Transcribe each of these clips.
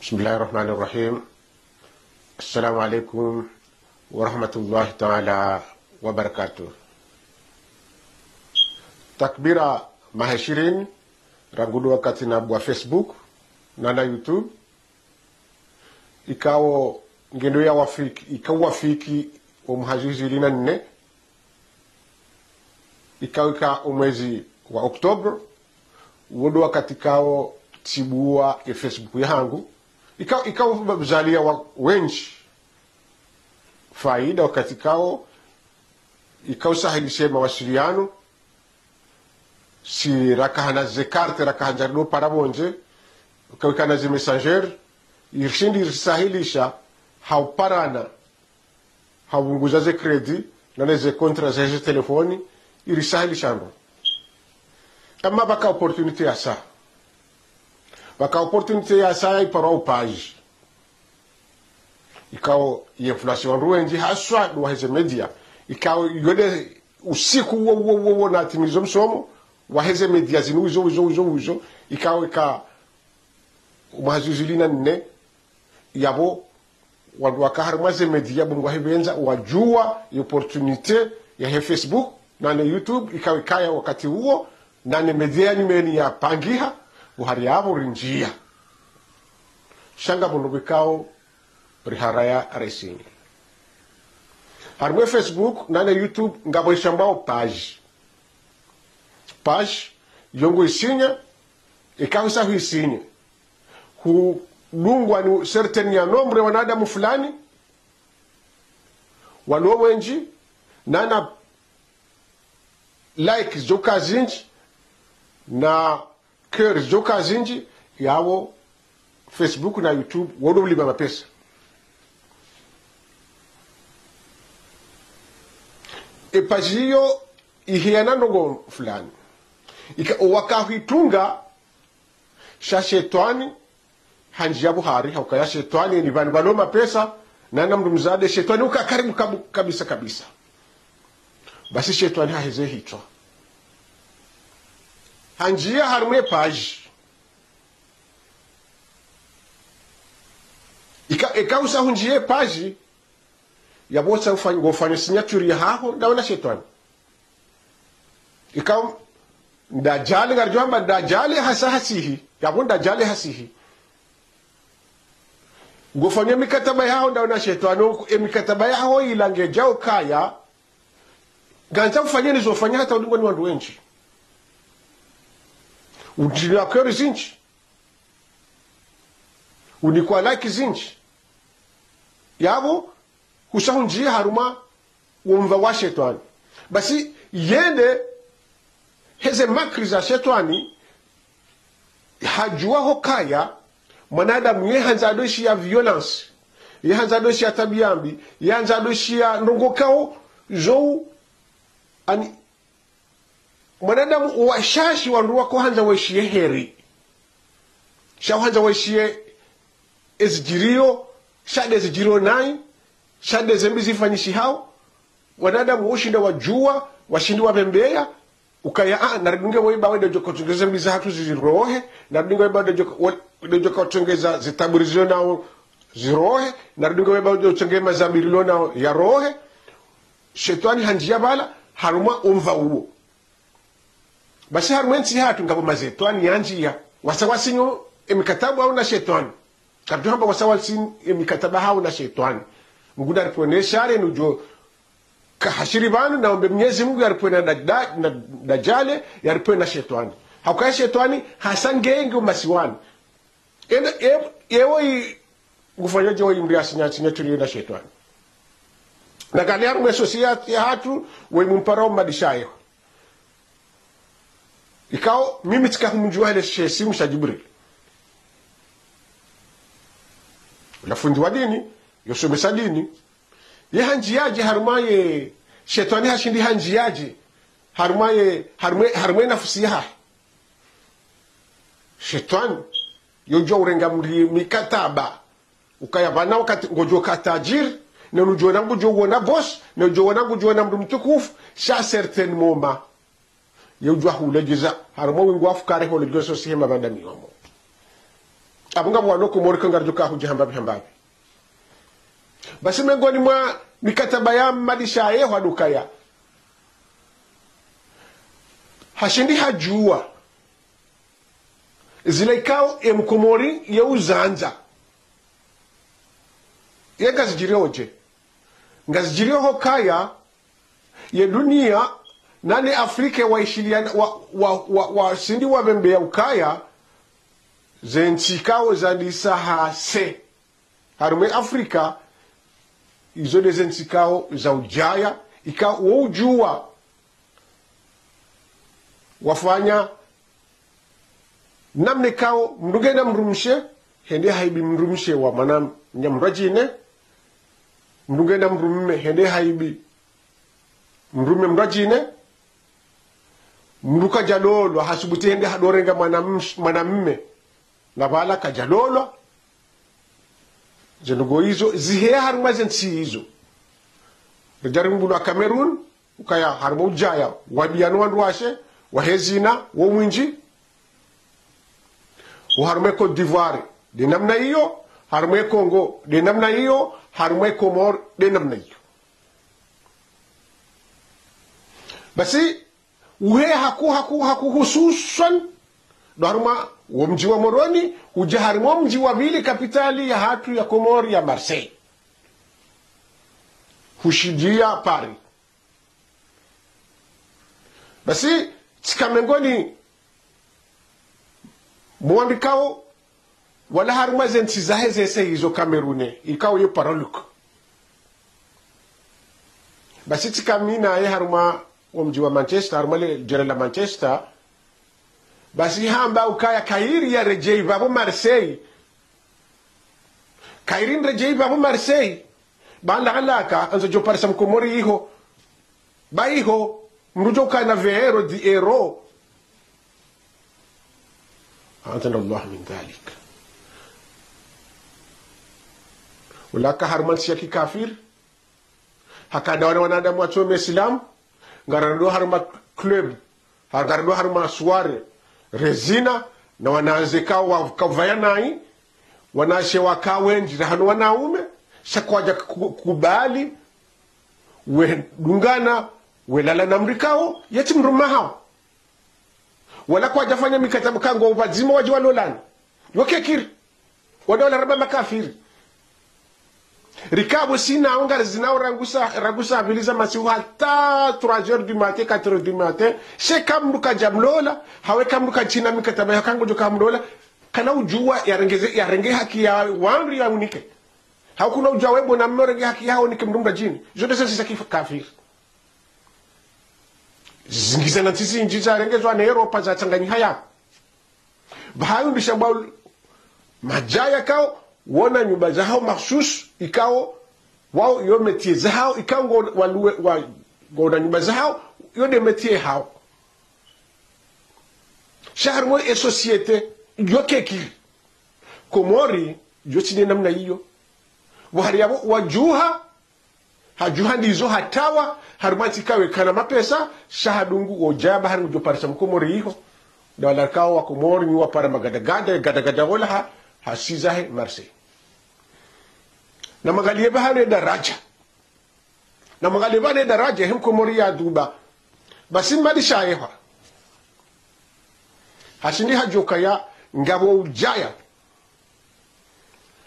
بسم الله الرحمن الرحيم. السلام عليكم ورحمة الله تعالى وبركاته. Takbira mahashirin rangudu wakati na bwa Facebook na YouTube ikawo ngendo ya wafiki umuhajizi lina nne ikawika umwezi wa Oktober wodo wakati kao tibua ya Facebook yangu ikawa mzalia wa wenji faida wakati kao ikawa sahilishe mawasiliano si rakahana ze karte rakahana do parabonje ukawikana ze messenger irshindi irsahilisha hauparana haunguza ze kredi na ze kontra ze telefoni irisahilisha ndo ama baka opportunity ya sa baka opportunity ya sa ipara upage ikao inflation ruenji haswa do heze media ikao yode usiku wo na timizo msomo waheze media zinuzo ikawa umazuzilina nne yabo wakaharmaze media bungu hibenza wajua opportunity ya Facebook na YouTube ikawa kaya wakati huo na media nimeni ya pangiha uhari yabo rinjia shanga bungu bikao riharaya resini harmwe Facebook na YouTube ngabo ishambao page yongo isinya ikawisa huisinya hulungwa ni certain ya nombre wanadamu fulani wanowenji nana like joka zinji na care joka zinji yawo Facebook na YouTube wodo uliba mapesa epajiyo ihiana ndogo fulani wakahitunga sha shetani hanjia buhari haukaya shetani ni bani baloma pesa na mndu mzade shetani ukakaribu kabisa basi shetani haheze hicho hanjia harumwe page ikausa hunjie page ya bota ufanya signature ya haho ndaona shetani ikao ndajali ngarjomba ndajali hasihi yabo ndajali hasihi ngofanya mikataba yao ndaona shetani mikataba yao ilange jao kaya ganza ufanye nizofanya hata ulingo ni wandu wengi undini akori zinchi unikwa like zinchi yabo usahunjia haruma umva wa shetani basi yende heze makri za shetani hajua hokaya mwanadamu yehanza doshi ya violence yehanza doshi ya tabiambi yehanza doshi ya ndongokao jou ani mwanadamu washashi wanduwa kuhanza weshie heri shahanza weshie ezjirio shade ezjirio nai shade zembizi fanyishi hao wanadamu ushinda wajua washindi wapembeya ukaya naridunge waiba wende joko tungeza mbiza hatu zirohe naridunge waiba wende joko tungeza zitaburizo nao zirohe naridunge waiba wende tungema zambililo nao ya rohe shetani hanjia bala haruma umva uo basi harumwensi hatu ngabo mazetwani yanjia wasawasinyo emikatabu hau na shetani kabduhamba wasawasinyo emikatabu hau na shetani mguda ripone share nujo kahashiri banu na ombe Mwenyezi Mungu yaripwe na dajale yaripwe na shetani haukaya shetani hasangenge umasiwani ewo ngufanyaje wo imri asinya tuli na shetani na gani haru society ya hatu we mumpara madishayo ikao mimi tikakumjua ile shesimu sha Jibril la fundi wa dini yosomesa dini ye hanjiaje harumaye shetani hashindi hanjiaje harumaye nafsi ya shetani yojo urenga mikataba ukayabana wakati ngojo katajir na nujo nangu jo wona boss na jo nangu jo na mdu mtukufu sha certain moma yojo hulejeza harumaye ngwa fukare holejoso sihema bandami wamo abunga bwano Komori kangarjuka hujihambabi. Basi miongoni mwa mikataba ya madisha yeho adukaya hashindi hajua zile ikao Mkomori ya uzanza ye ngazijirioje ngazijirioho kaya ye dunia nane Afrika waishiliana wa sindi wa bembe ya ukaya zenchikao za disaha se harume Afrika izo de zenchikao za ujaya ikao ujua wafanya namne kao mrugenda mrumshe hende haibi mrumshe wa manam nyamrajine mrugenda mrumme hende haibi mrumme mrajine mruka jalolo hasubuti hende hadorenga mwanamme ngabala kajalolo zenugo hizo zihe haruma zensi hizo rejarimbu na Cameroon ukaya haruma ujaya wabiano wanduashe wahezina wo mwinji harume Cote d'Ivoire de namna hiyo harume Congo de namna hiyo harume Comor de namna hiyo basi uhe haku hususan daruma wa mji wa Moroni uja harume mji wa vile kapitali ya hatu ya Comor ya Marseille hushidia Paris basi tikamengoni mwandikao wala haruma zensi zahe zese hizo Kamerune ikao yo paraluk basi tikamina ye haruma wa mji wa Manchester haruma le jere la Manchester basi hamba ukaya kairi ya rejei babu Marseille kairin rejei babu Marseille banda alaka anzo jo parsa Mkomori iho ba iho mrujo kana vero di ero أعطنا الله من ذلك ولك هرمان سيكي كافر هكذا وانا مواتو مسلم غاردو هرما كلوب غاردو هرما سوار رزينا na wanaanzika wakavayana wanashe wakawenji hanu wanaume shakwaja kubali we dungana we lala na mrikao yeti mruma hao wala kwa jafanya mikataba kango ubazima waji walolani wakekiri wadola raba makafiri rikabu sina onga zinao rangusa abiliza masihu hata 3h du matin 4h du matin shekamruka jamlola hawe kamruka china mikataba ya kango joka mlola kana ujua yarenge haki ya wanri ya unike hakuna ujua webo na mrenge haki yao nike mrumba jini zote sasa kafiri zingiza na tisi njija rengezwa na Europa za Tanganyika haya bahayu ndishabwa majaya kao wona nyumba zao mahsus ikao wao yo metie zao ikao walue goda nyumba zao yo de metie hao shaharmo e societe yo keki Komori yo chine namna hiyo wahari yabo wajuha hajuha ndizo hatawa harumati kawe kana mapesa shahadungu ojaba haru jo parisa Mkomori hiyo dola kao wa Komori ni wa para magadagada wala hasizahe Marseille na magalie bahane daraja na magalie bahane daraja hem Komori ya duba basi madi shayeha hasindi hajoka ya ngabo ujaya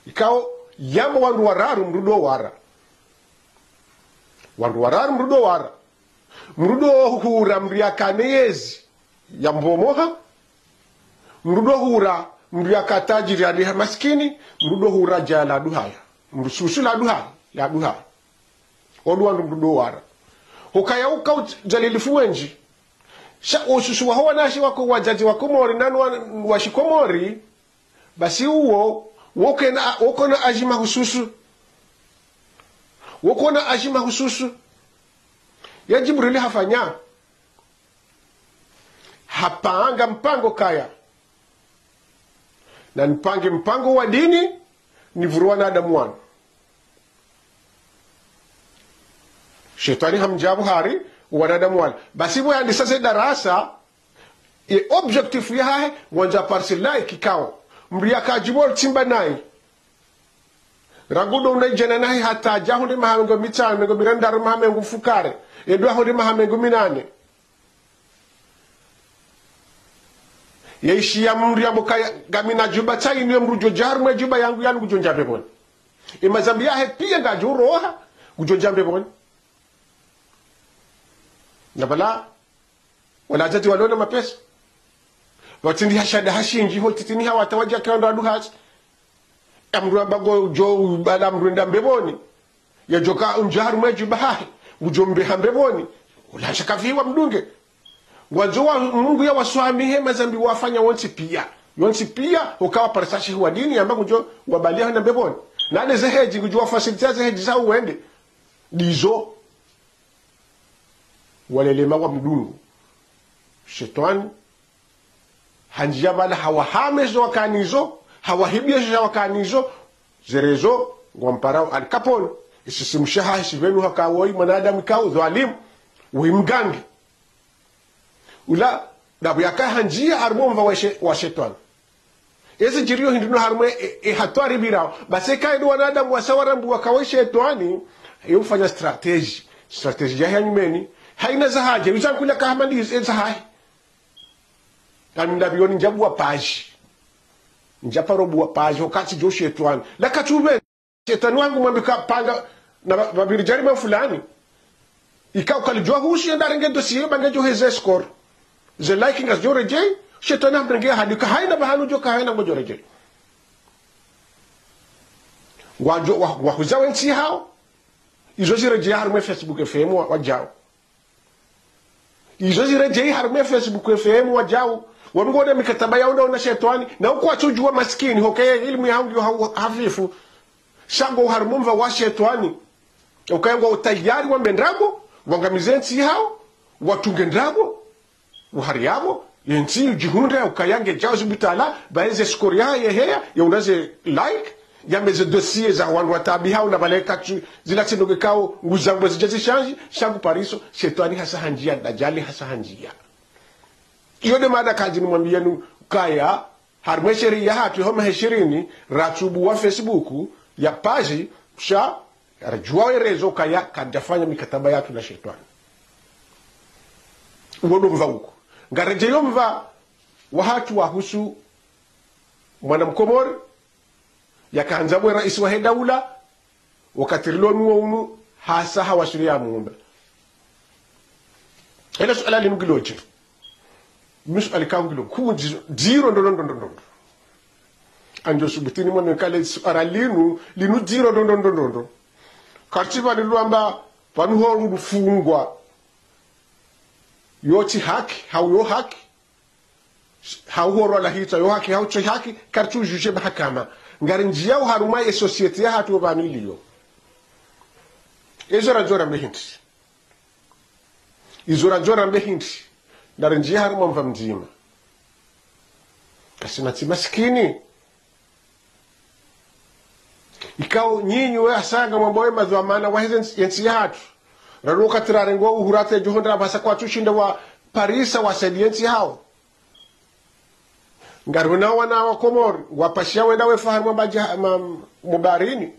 ikao yamo wandu wararu mrudo wara mrudo hura mbria kanezi ya mbomoha mrudo hura mbria katajiri ya maskini mrudo hura jala duhaya mrususu la duhaya oduwa mrudo wara hukaya uka jalilifu wenji sha osusu waho wanashi wako wajaji wa Komori nanu washikomori basi uwo wokona ajima hususu wokona ajima hususu ya Jibrili hafanya hapanga mpango kaya na mpange mpango wa dini ni vuruana Adamu wana shetani hamjabu hari wanadamu wana basi mwa yandi sasa darasa e objectif ya hae wanja parsila kikao mbria kajibol timba nai ragudo unajena nahi hata jahundi mahamengo mitano mengo mirandaro mahamengo fukare edwa hundi mahamengo minane yeishi ya mbria mukaya gamina juba chai niyo mrujo jarumwe juba yangu yanu kujonjambe bona imazambi yahe pia ngajuroha kujonjambe bona nabala wala tati walona mapesa watindi hashada hashinji ho titini hawa tawaja kanda duhas amru bago jo bala mrunda mbeboni ya joka unjaru meju bahi ujombe hambeboni ula shakafiwa mdunge wazoa Mungu ya waswami hema zambi wafanya wonsi pia ukawa parasashi wa dini ambako jo wabalia na mbeboni nane zeheji kujua facilities zeheji za uende dizo walelema wa mdungu shetani hanjia bala hawahamezo wakanizo hawahibia wakanizo zerezo ngomparao alikapon isisimshaha isivenu hakawoi manadamu kao dhalimu uimgangi ula dabu yaka hanjia harmomva wa shetani ezi jirio hinduno harmwe hatwari birao basi kaidu wanadamu wasawarambu wakawoi shetani yufanya strategy ya nyumeni haina zahaje uzankula kahamandi zahaje kami ndabioni njabu wa paji njaparobu wa paji wakati jo shetani laka chube shetani wangu mwambika panga na babiri jarima fulani ikao kalijua hushi ndarenge dosiye bangejo heze score ze liking as jo rejei shetani ambrenge hadika haina bahanu jo kahaina ngojo rejei wajo wahuzawe nsi hao izo zirejei harume Facebook FM wajao izo zirejei harume Facebook FM wajao wamgode mikataba yao na shetani na uko achujua maskini hokeye ilmu yangu hafifu shango harumva wa shetani ukayangwa utayari wa mendrago wangamizensi hao watunge ndago uhari yabo yensi jihunda ukayange jao zibitala baeze skoria yeheya yaunaze like yameze dossier za wandu watabi hao na baleka zila tsindoge kao nguzango zijazi shanji shangu pariso shetani hasa hanjia dajali hasa hanjia iyo de mada kaji mwambienu kaya harmwe sheria hatu homa heshirini ratubu wa Facebook ya paji sha rajua erezo kaya kadafanya mikataba yatu na shetani uwodo mva huko ngarejeyo mva wa hatu wa husu mwanamkomori yakaanzabwe rais wa daula wakatirloni wa unu hasa hawashiria muumba ila suala linugiloje misu alikangilo ku zero ndo anjo subutini mwana kale suara linu zero ndo katiba liluamba panu ho ngufungwa yoti haki hau haki hau horo la hita yo haki hau cho haki kartu juge mahakama ngari njia haruma e society ya hatu baniliyo ezora jora mehinti izora jora mehinti ndari njia haruma mva mzima kasina ti maskini ikao nyinyi we asanga mamboe mazwamana wa yensi ya hatu raruka tirarengo uhurate johondra basa kwa tushinda wa parisa wa sediensi hao ngaruna wana wa komori wapashia wenda we fahamu mubarini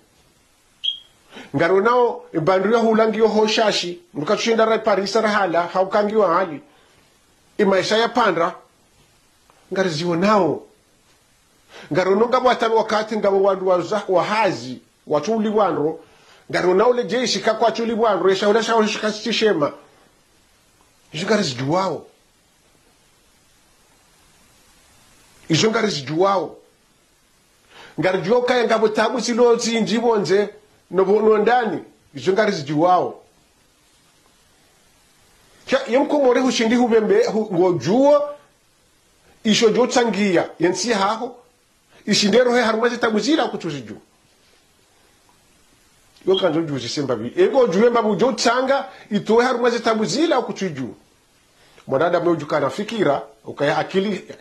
ngarunao ibanduya hulangiyo hoshashi mkatushinda ra parisa rahala haukangiwa hali imaisha ya pandra ngariziwo nao ngaruno ngabo atami wakati ngabo wandu wahazi watuli wanro ngaruno ule jeshi kakwa tuli wanro resha ule shawo shikashema jingariziwao izongariziwao ngarijo kaya ngabo tabu silo njibonze no ndani izongariziwao kya yemkomore hushindi hubembe ngojuo isho jo tsangia yensi haho ishindero he harumaze tabuzira kutuziju yokanzo juzi semba bi ego juwe mbabu jo tsanga itoe harumaze tabuzira kutuju mwanada mwe na fikira ukaya akili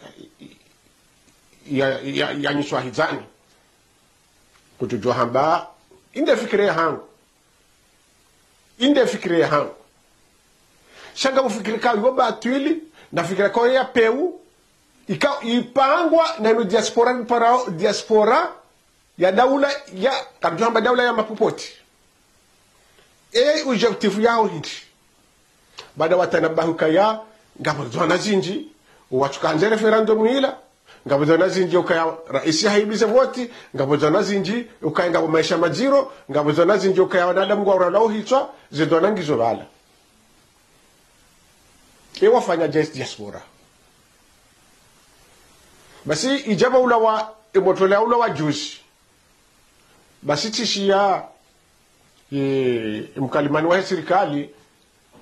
ya nyiswahizani kutujua hamba inde fikire hangu shanga mufikire ka yoba atwili na fikira ko ya peu ipangwa na diaspora ya daula ya karjuhamba daula ya mapopoti objective yao hindi baada watanabahuka ya ngabozona zinji wachukanze referendum hila ngabozona zinji ukaya raisi haibize voti ngabozona zinji ukaya ngabo maisha majiro ngabozona zinji ukaya wanadamu kwa uralao hitwa zidona ngizo bala wafanya diaspora basi ijaba ula wa imotolea ula wa juzi basi tishia mkalimani wa serikali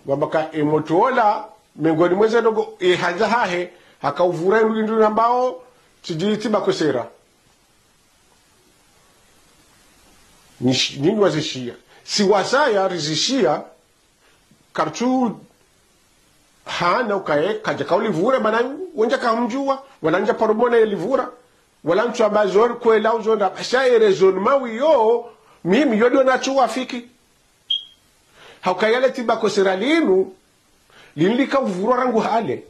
wabaka imotola miongoni mweze dogo haja hahe hakauvura ndu ambao tijiti bakosera nini wazishia si wasaya rizishia kartu hana ukae kaja kaulivura bana wenja kamjua walanja paromona elivura wala mtu abazon kwela uzonda shaire zone mawi yo mimi yodo na chuwa fiki haukayale tiba koseralinu linlika uvurwa rangu hale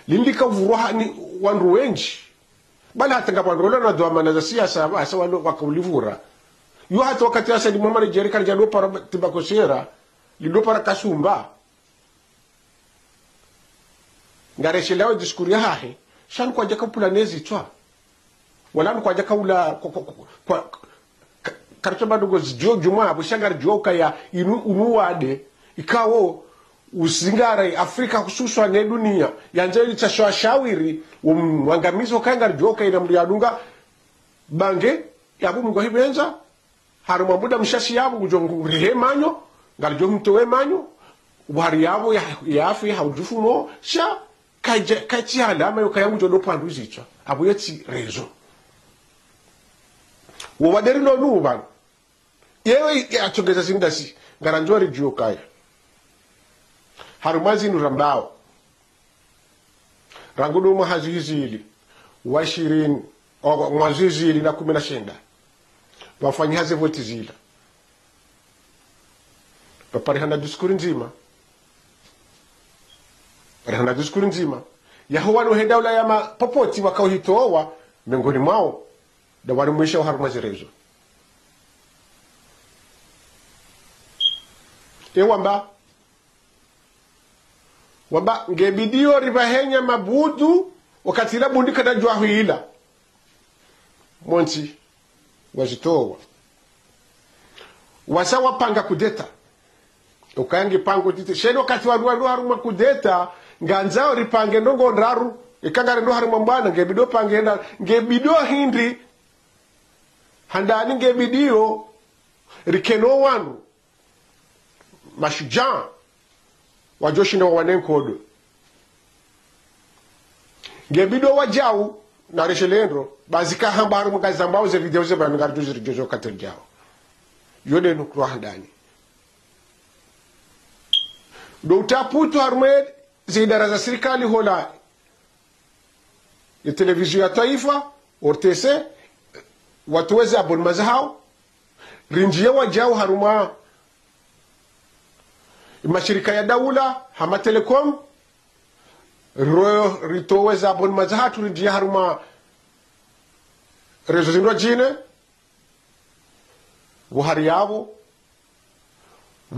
linlika uvurwa hani wandu wenji bala hata ngapandrola na doa mana za siasa asa walo wakaulivura yo hata wakati asa ni mama Nigeria jalo para tiba kosera lido para kasumba ngareshelewa diskuri hahe shan kwa jaka pulanezi twa wala kwa jaka ula kwa karchaba dogo juma bushangar joka ya unuwade ikawo usingara Afrika hususwa ne dunia yanjeli chashawiri umwangamizo kangar joka ina mliadunga bange yabu mgo hibenza haruma muda mshashi yabu ujongu rehemanyo ngaljo mtowe manyo wari yabo ya afi haujufuno sha kachi alama yo kayangu jodo pandu zicha abuyeti rezo wo waderi no nuba yewe atogeza sindasi garanjori jio kaya harumazi nurambao rangudu mahazizili wa 20 o mwazizili na 19 wafanyaze voti zila papari hana diskuri nzima rehana diskuri nzima yahuwa no hedaula ya mapopoti wakauhitoa miongoni mwao da wali mwisho harumazi rezo wamba ngebidio ribahenya mabudu wakati la bundika da jwa huila monti wazitoa wasawa panga kudeta ukayangi pango tite sheno wakati waruwa haruma kudeta nganzao ripange ndongo ndaru ikangare ndo haruma mbwana ngebidio pange na ngebidio hindi handani ngebidio rikeno wanu mashujaa wajoshinda wa wanenkodo ngebidio wajau na reshelendro bazika hambaru mukazambao ze video ze bangarjuzi rijojo kateljao yode nukro handani do utaputu harmed zidara za serikali hola ya televizio ya taifa ortese watuweze abon mazahao rinjia wajao haruma mashirika ya daula hama telekom ritoweza abon mazahatu rinjia haruma rezo zindwa jine buhari yabo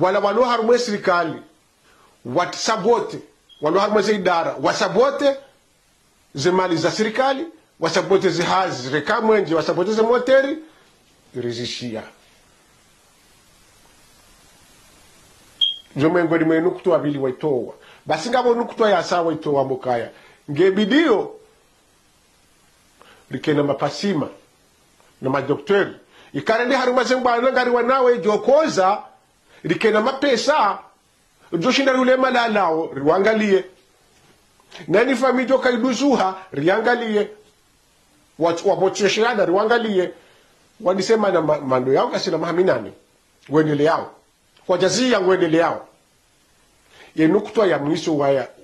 wala walo haruma serikali watasabote walo haruma za idara wasabote ze mali za serikali wasabote ze hazi rekamwenje wasabote ze moteri rizishia jomengoni mwenu kutoa bili waitoa basi ngabo nukutoa ya sawa itoa mukaya ngebidio likena mapasima na madokteri ikarende haruma zengba ngari wanawe jokoza likena mapesa joshinda rule malalao riwangalie nani famijo kaiduzuha riangalie wapochesheana riwangalie wadisema na mando yao kasina mahaminani wendele yao kwa jazi ya wendele yao yenukutwa ya mwiso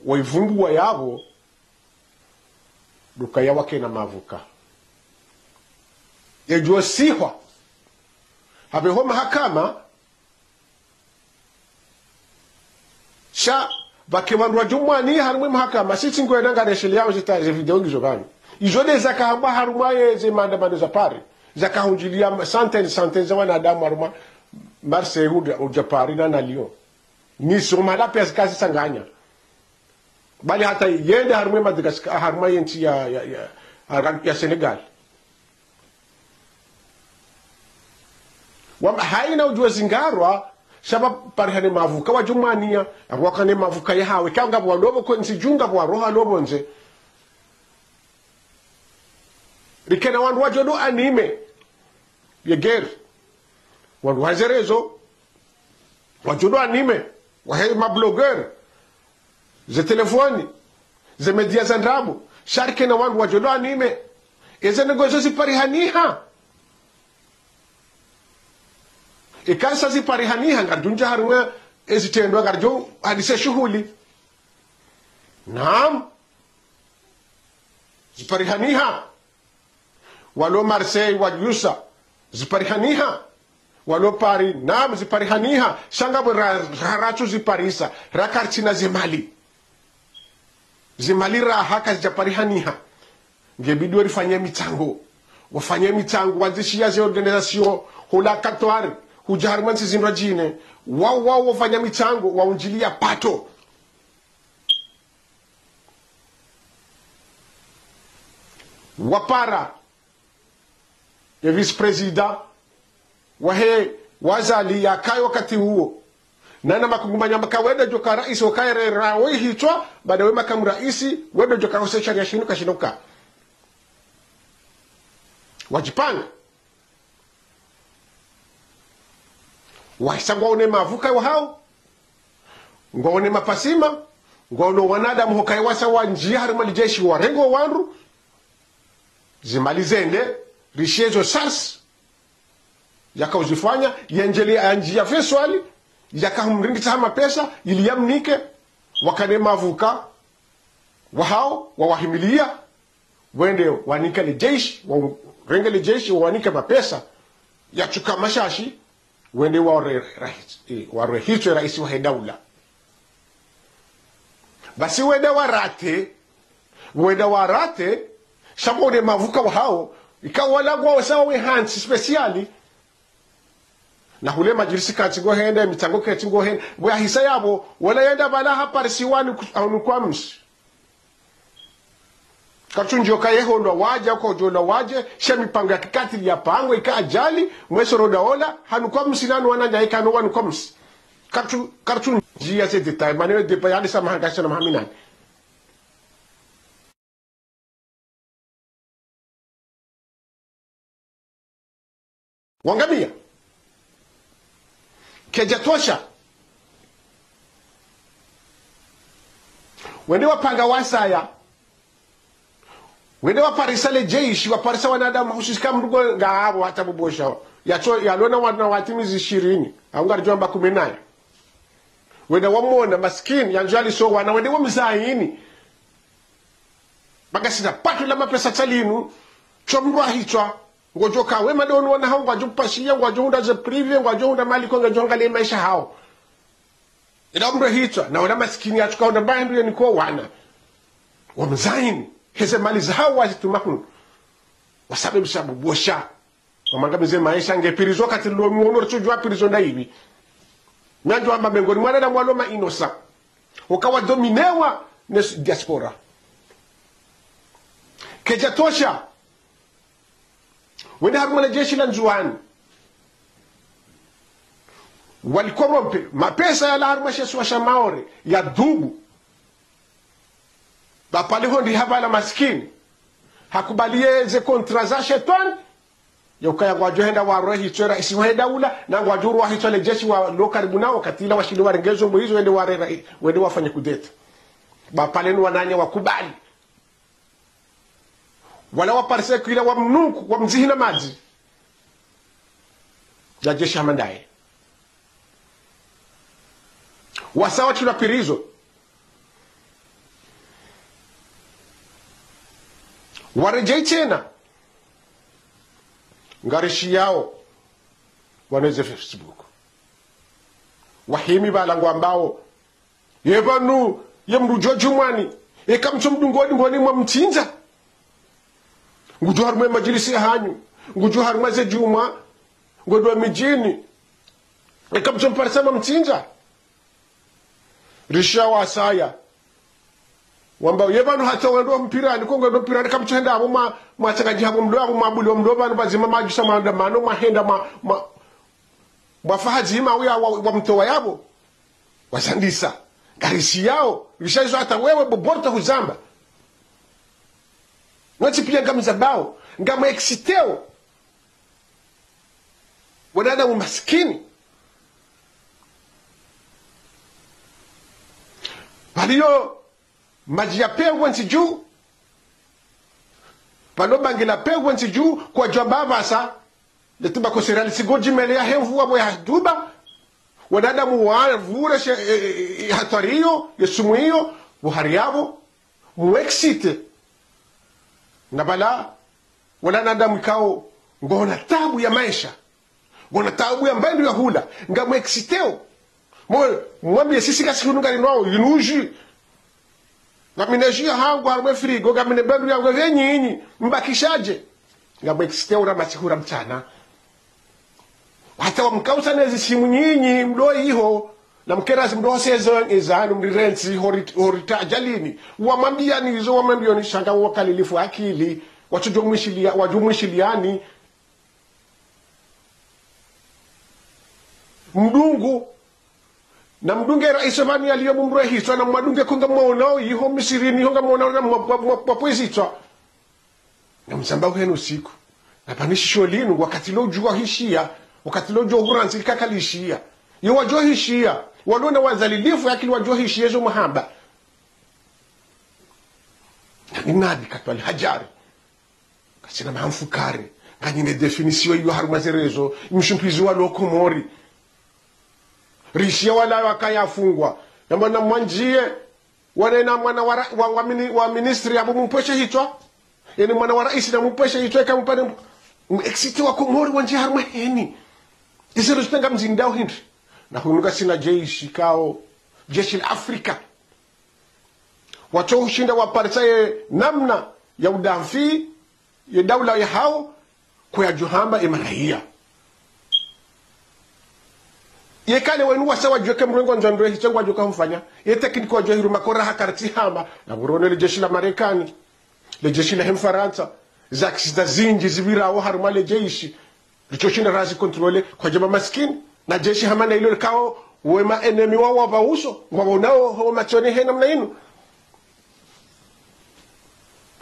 waivungu wa yabo dukaya wake na mavuka yejua sihwa habeho mahakama sha bake wandu wajumwani harumwe mahakama sisi ngoenda ngareshele yao zitaje video ngizo gani izo de zakahamba harumwa yeze maandamano za pari zakahunjilia santeni za wanadamu harumwa Marseille uja Paris na Lyon ni soma la pesa kazi sanganya bali hata yende harumwe Madagascar harumwa yenti ya Senegal wama haina ujua zingarwa shaba parihane mavuka wajumania wakane mavuka yahawe kanga bwa lobo ko nsijunga bwa roha lobo nze rikena wandu wajodo anime yeger wandu hazerezo wajodo anime wahe mablogger ze telefoni ze media za ndabu sharike na wandu wajodo anime eze negozo si parihaniha ikansa ziparihaniha ngadunja harumwe ezitendwa garjo hadise shughuli naam ziparihaniha walo Marseille wajusa ziparihaniha walo Paris naam ziparihaniha shanga harachu ziparisa rakarchina zimali raha ziparihaniha ngebidi warifanyia mitango wafanyia mitango wazishia ze organisation hula katwari hujarman si zinra jine wao wafanya michango waunjilia pato wapara ya vice president wahe wazali ya kai wakati huo nana makungumanya makaweda joka rais wakaire rawe hichwa baada we makamu raisi weda joka hosesha ya shinuka wajipanga waisa ngone mavuka wahao ngone mapasima ngono wanadamu hokai wasa wanjia harima lijeshi warengo wanru zimalizende rishezo sars yaka uzifanya yenjeli anjia feswali yaka humringita hama pesa ili yamnike wakane mavuka wahao wawahimilia wende wanika lijeshi warenge lijeshi wanika mapesa yachuka mashashi wende warehichwe raisi wa daula basi wenda warate shabone mavuka wahao ikawala kwa sawa we hands speciali na hule majilisi kanti go henda mitango keti go henda bwa hisa yabo wala yenda bala hapa siwani anukwamsi kachunjo kayehondo waje ko jola waje shemi panga kikati ya pango ikajali mwesoro daola hanukwa msinano wananja ikano wanukwa ms kartu jia se detail manewe de payali sama hangasha na mahaminani wangamia kejatosha wende wapanga wasaya wende waparisale jeishi waparisa wanadamu hususika mrugo ngaabo hata bubosha yalona wana watimizi 20 au ngarjomba 18 wende wamona maskini yanjali so wana wende wamzaini bagasina patu la mapesa talinu chomrwa hichwa ngojoka we madoni wana hao ngajupashia ngajunda ze prive ngajunda mali ko ngajonga le maisha hao ila mro hichwa na wana maskini atukaona bandu ni ko wana wamzaini heze mali zao wazitumakunu wasabe sabu bosha wamangamize maisha ngepirizo kati lo muono tujwa pirizo ndaibi nyanjo amba mengoni mwana na mwaloma inosa ukawa dominewa na diaspora kejatosha wende harumana jeshi la nzuani walikorompe mapesa ya la harumashe suwasha maore ya dugu bapale hondi habala maskini hakubalie ze kontra za shetani yokaya ngwajohenda warohe hichwera isi waheda ula na ngwajuru wa hichwele jeshi wa lokaribu nao katila washili warengezo mbo hizo wende wafanye kudeta bapale nu wananya wakubali wala waparise kuila wa mnuku wa mzihi na maji ya jeshi hamandaye wasawa tunapirizo warejei tena ngarishi yao waneze Facebook wahimi balangu ambao yebanu yemru jojumani ekamcho ngoni mwa mtinza ngujo harumwe majilisi hanyu ngujo harumwe ze juma ngodwa mijini ekamcho mparsama mtinza risha wasaya wamba yebanu hata wando mpirani kongo ndo mpirani kamcho henda abo mwachagaji habo mdo abo mabuli mdo banu bazima majusa maandamano mahenda bafahaji uya wa mtowa yabo wasandisa karisi yao rishazo hata wewe boborta huzamba nwati pia ngamzabao ngama exiteo wadada umaskini paliyo maji ya pewa nsiju palo bangila pewa nsiju kwa jwamba basa letuba ko serali sigoji mele ya hemvu wabo ya duba wadada muwavure hatariyo yesumuyo buhari yabo muexite nabala wala nadamu kao ngona tabu ya maisha ngona tabu ya mbandu ya hula ngamu exiteo mwambie sisi kasi kunungari nwao yunuji ngaminejia hangu harumwe frigo ngamine bandu yangu venyinyi mbakishaje ngamu exiteo ramasihura mchana hata wa mkausa nezi simu nyinyi mdoi iho na mkerasi mdoho sezo izanu mdirensi horita jalini wamambia nizo wamambia nishanga wakalilifu akili wajumwishiliani mdungu na mdunge raisomani aliyo mumre hiswa na mwadunge kunga mwono iho misirini honga mwono na mwapwezitwa na msamba uhenu siku na panishi sholinu wakati lo juwa hishia wakati lo juwa huransi kakalishia yo wajo hishia walona wazalilifu yakili wajo hishia zo mahamba na inadi katwali hajari kasina mahamfukari nganyine definisio iyo harumazerezo mshumpizi wa lokomori rishia wala wakayafungwa yamba na mwanjie wanena mwana wa ministry abu mpweshe hitwa yani mwana wa raisi na mpweshe hitwa ikampane exiti wa komori wanjie harumaheni isero zitenga mzindao hindi na hunuka sina jeshi kao jeshi la Afrika wacho ushinda waparitaye namna ya udamfi ya daula ya hao kwa johamba imanahia yekale wenu wasawa joke mrengo nzandwe hichangwa joka mfanya yetekniko jo hiru makora hakarti hama na burone le jeshi la Marekani le jeshi la Hemfaransa zaksida zinji zibira wa haruma le jeshi lichoshinda razi kontrole kwa jama maskini na jeshi hamana ilo kao wema enemy wao wabauso wabonao ho machoni hena mna inu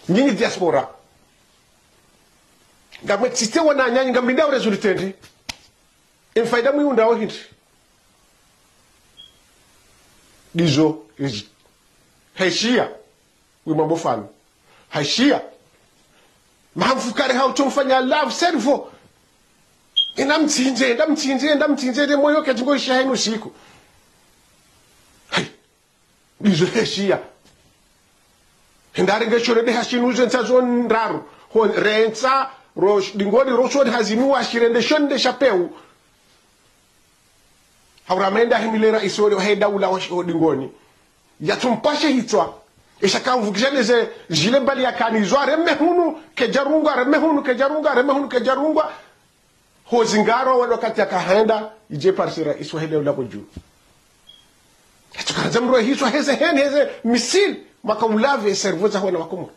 nyinyi diaspora ngametsite wana nyanyi ngambinda resultendi infaida muyunda o hindi dizo heshia wimambo fano heshia mahamfukari hao tumfanya love servo ndamtsinze de moyo kajingo shahinu siku hai dizo heshia ndari ngechore de hashinu zenzazo ndaru ho renza rosh dingoni roshod hazimu washirende shonde chapeu hauramenda himilera isori wa daula wa dingoni yatumpashe hitwa eshakamvugishane jile bali yakanizwa remehunu kejarunga ho zingaro wakati akahenda ije parsira iswahili ula kuju tukaanza mro hiswa heze misil makaulave servoza hona wakomo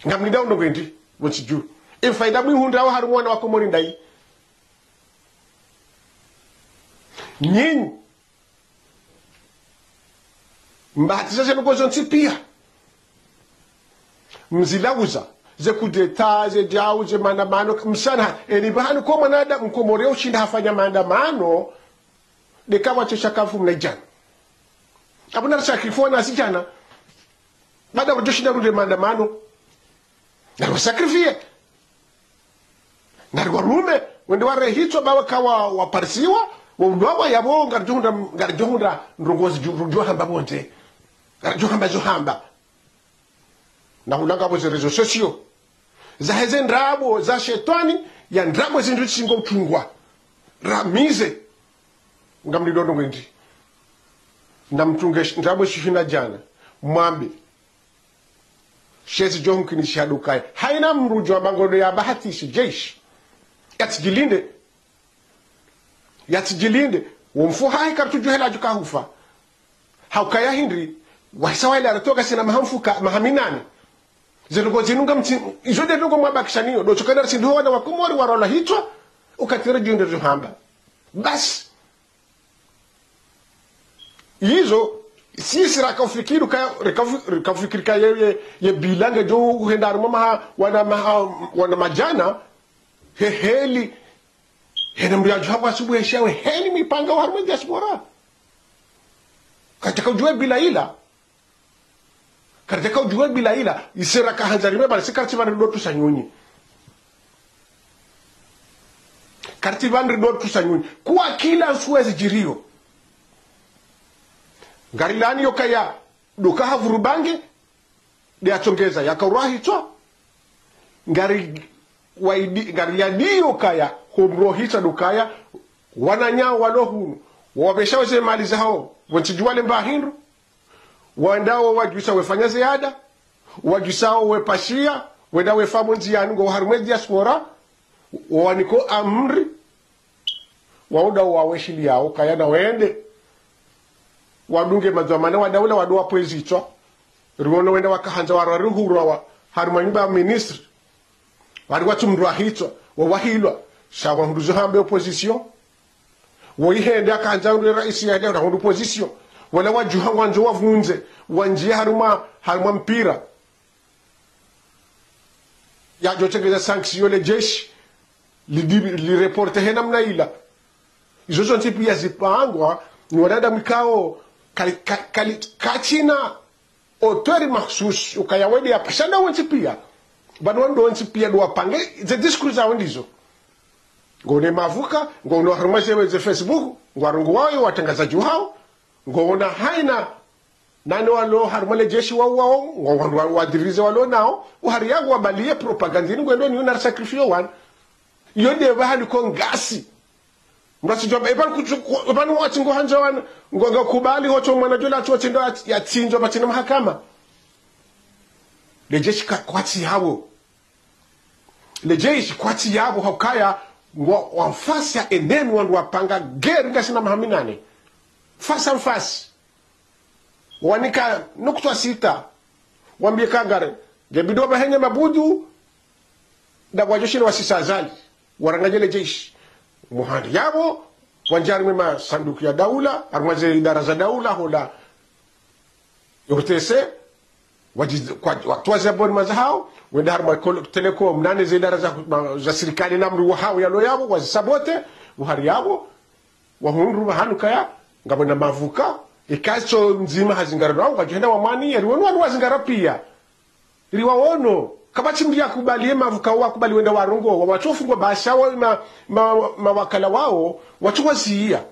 ngamnida ndo bendi wonsiju ifaida mwihunda wa harumwana wakomori ndai nyinyi mbahatiza zenukozo nsipia mzilauza ze kudeta ze diau ze maandamano msana elibahani kwa mwanada mkomoreo ushinda hafanya maandamano dekawa cheshakafu mnaijana abuna sakrifo na sijana baada wajoshinda rude maandamano na wasakrifie na warume wende warehitwa bawa kawa waparsiwa wudwa yabo ngarjohunda ndongozi jurujwa hamba bonte ngarjohamba zohamba na ulanga bo rezo sosio za heze ndrabo za shetani ya ndrabo zindu singo mtungwa ramize ngamlidondo ngwendi na mtunge ndabo shihina jana mwambi shezi johun kini shadukai haina mrujo mangodo ya bahati shi jeshi yatijilinde womfu hai kartuju hela juka hufa haukaya hindri wasawa ile aratoka sina mahamfuka mahaminani zenugo zinunga mti izode nugo mwabakishaniyo do chokana sinduwa na wakumori warola hitwa ukatira junde zuhamba bas hizo sisi rakafikiri rakafikiri ye bilanga jo uhendar mama wana majana heli hena mbiya jwa subu eshawe heli mipanga wa harma diaspora katika ujue bila ila isira kahanzarime bali sikarti van do tusanyunyi karti van do tusanyunyi kwa kila suwezi jirio ngarilani yokaya duka havurubange de atongeza yakarahi to ngari ya yokaya kumrohita dukaya wananyao walohunu wabeshaweze mali zao wantijuale mbahindu wandao wajusa wefanya ziada wajusao wepashia wenda wefamu njiani ngo harumwe diaspora waniko amri wauda waweshili yao kaya na wende wadunge madhamana wadaula wadua poezitwa ruono wenda wakahanza wararuhurwa wa harumanyumba ministri wadi watu mruahitwa wawahilwa shawa mruzo hambe opposition woihende akahanza raisi ya na opposition wala wajuha wanzo wavunze wanjia haruma mpira ya jotengeza sanction le jeshi li reporte hena mnaila izo zonti pia zipangwa ni wadada mikao kachina autori mahsus ukayawedi ya pashanda wanti pia bado wanti pia do wapange ze discours za wendizo ngone mavuka ngono haruma ze Facebook ngwarungu wao watangazaji wao ngona haina nani walo harumale jeshi wao ngona wadirize walo nao uhari yangu wabalie propaganda ngwendo ni una sacrifice one yode bahali ko ngasi mrasi joba eban wati ngo hanja wana ngo kubali hoto mwana jola chote ndo ya tinjo patina mahakama le jeshi kwati hawo le jeshi kwati yabo hakaya wamfasi ya enemi wandu wapanga geri ngasina mahaminane fasa mfasi wanika nukutwa sita wambie kagare gebido bahenge mabudu da wajoshi wa sisazali warangajele jeshi muhandi yabo wanjari mema sanduku ya daula armaze idara za daula hola yortese watuwaze boni mazahao wenda harma telekom nane za idara za serikali namru wahao yalo yabo wazisabote uhari yabo wahunru mahanuka ya ngabona mavuka ikacho nzima hazingara nao kagenda wamani yariwonu wazingara pia riwaono kabachi mbia kubali mavuka wakubali wenda warongo wachofungwa basha wa mawakala wao wachwazia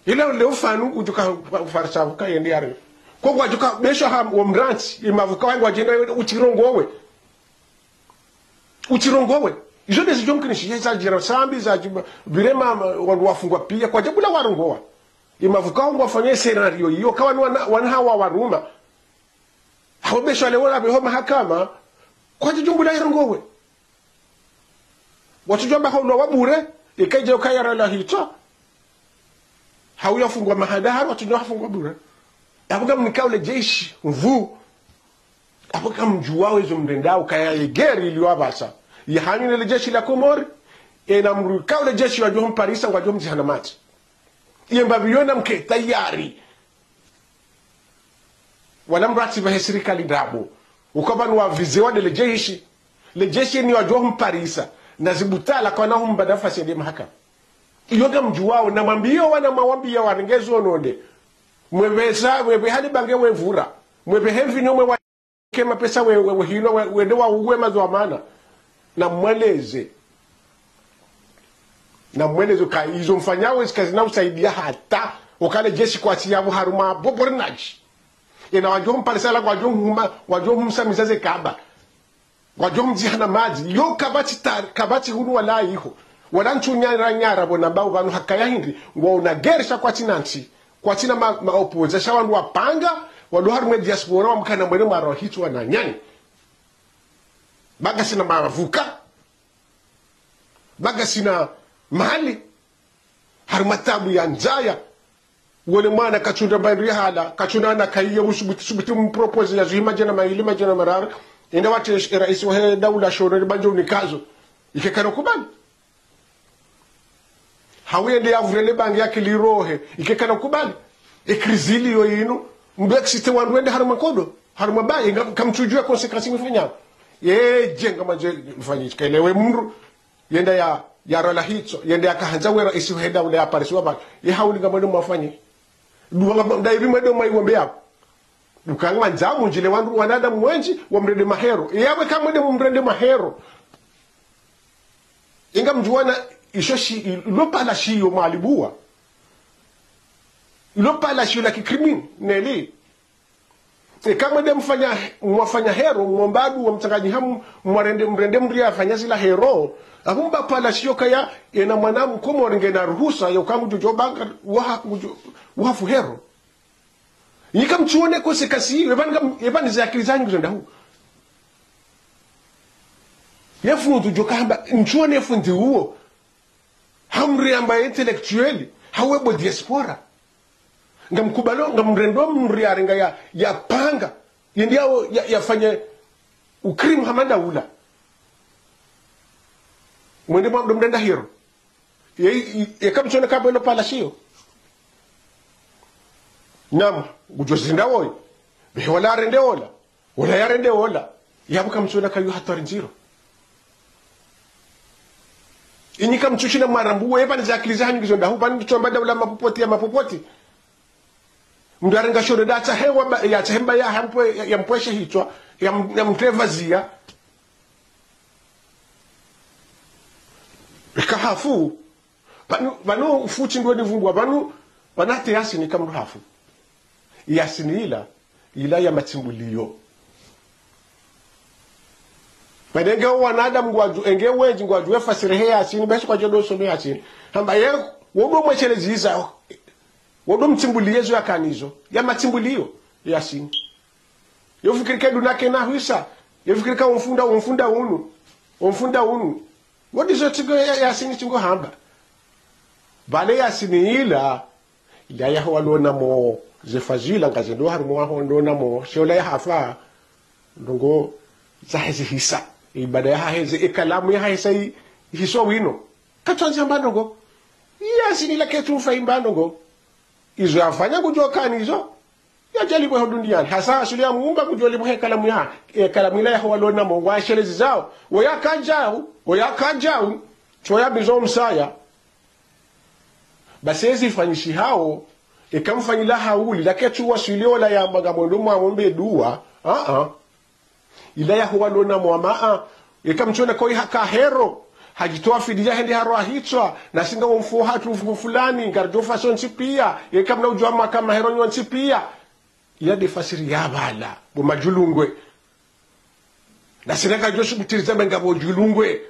ile leo fanu ujuka farsa vuka yende yare ko wajuka besho ha womranti mavuka wangu wagenda uchirongowe izo dezi jomkinishi za jira sambi za birema wandu wafungwa pia kwa jabula warongowa imavuka wangu wafanye scenario hiyo kawa wanhawa waruma hao besho leo la beho mahakama kwa jumbula irongowe watu jomba hao wabure ikaje ukayara la hito hao yafungwa mahadara watu yafungwa bure abuga mnikaule jeshi mvu abuga mjuwao hizo mndendao kaya igeri iliwabasa yahanyu le jeshi la Komori ena mrukaule jeshi wa John Parisa wa John Zihanamati yemba biona mke tayari wala mrati wa serikali dabo ukabanu wa vizewa de le jeshi ni wa John Parisa na zibutala kwa nao mbadafa sende mahakama iyoga mjuwao na mambio wana mawambia wanengezo ononde mwebesa hali bange wevura mwebe hevi no mwe kema pesa we hilo wende wa uwe mazo amana na mweleze ka izo mfanyawe zikazi na usaidia hata ukale jeshi kwa tiyabu haruma bobornaji ina wajomu palisala kwa wajomu msamizaze kaba wajomu jihana maji yo kabati hunu wala iho wala nchunya nyara bona bao banu hakaya hindi wa unagerisha kwa tinansi kwa tina maopoza shawandu wapanga wadu harume diaspora wamkana mwene mara hitu wa nanyani baga sina mavuka baga sina mahali harumatabu ya njaya wole mwana kachunda mbari hala kachunda na kaiya usubuti mpropose ya zuhima jana mailima jana marara enda wate rais wa daula shorori banjo nikazo ikekana kubali hawende yavrele bangi yake lirohe ikekana kubali ekrizili yo yinu mbexite wandwende haruma kodo haruma baye kamchujua konsekansi mfanya jenga manje mfanyi kelewe mundu yenda ya rola hitso yenda akahanza wera isi heda ule aparisiwa ba hawuli ngamwe mwafanyi duwanga ndairi mwedo mai wombe yapo dukanga nzamu njile wandu wanada mwenji wamrende mahero yawe kama de mrende mahero inga mjuana ishoshi lopala shiyo malibuwa lopala shiyo la kikrimin neli kama de mwafanya hero mwombadu wa mtangaji hamu mrende mria afanya zila hero abumba pala shiyo kaya ena mwanamu komo waringe na ruhusa ya ukamu jojo banga wafu hero yika mchuone kose kasi yebani za akili zangu zonda hu yafundu jokamba mchuone yafundi huo hamri ambaye intellectueli hawebo diaspora ngamkubalo ngamrendo mriarenga ya panga yendiao yafanye ukrim hamanda ula mwende mwa mdenda hero ye kamchone kabelo pala shio nam gujozinda woy be wala rende wala ya rende wala yabu kamchona kayu hatari nziro ini kamchushina marambu weba nizakiliza hanyu gizonda hu bani tuomba daula mapopoti mdarenga shore data hewa ya chemba ya mpweshe hitwa ya mtrevazia kahafu banu ufuchi ndo nivungwa banu banate yasini kamhafu yasini ila ya matimbulio badenge wanada mgwaju enge wenji ngwaju efasirehe yasini beso kwa jodo sono yasini hamba ye wodo mwecheleziza wodo mtimbuliyezo yakanizo ya matimbulio yasini yofikirika dunake na huisa yofikirika umfunda unu wodizo tigo yasini tingo hamba bale yasini ila ya hawalona mo zefazila ngazendo harumo wahondona mo shola ya hafa ndongo zahezi hisa ibada ya haheze ekalamu ya haheza hiso wino katonzi mbandongo yasini la ketu fa imbandongo izo afanya kujokani izo ya jalibo hodundiani hasa asuli ya muumba kujolibo kalamu ila ya hawalona mo washelezi zao wayakajau choya bizo msaya basezi fanyishi hao ikamfanyila hauli laketu wasiliola ya magamondo mwambe dua ila ya huwalona mwama ikamchona koi haka hero hajitoa fidia hende haro ahitwa na singa wamfu hatu fulani ngarjofa sonsi pia ikamna ujwa kama hero nyonsi pia ila defasiri ya bala bo majulungwe na sinaka josu butiriza benga bo julungwe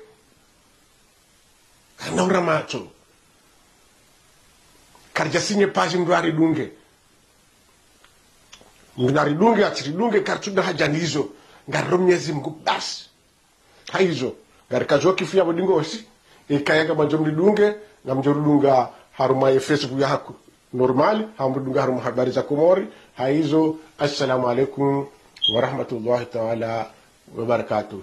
kana uramato karja sinye paji mduari dunge mgunari dunge atiridunge kartuda hajanizo ngaro Mwenyezi Mungu basi haizo garikazo kifia bodingo osi ikayaga manjomri dunge ngamjorudunga haruma ya Facebook ya haku normali hamrudunga haruma habari za Komori haizo. Assalamu alaikum wa rahmatullahi ta'ala wa barakatuh.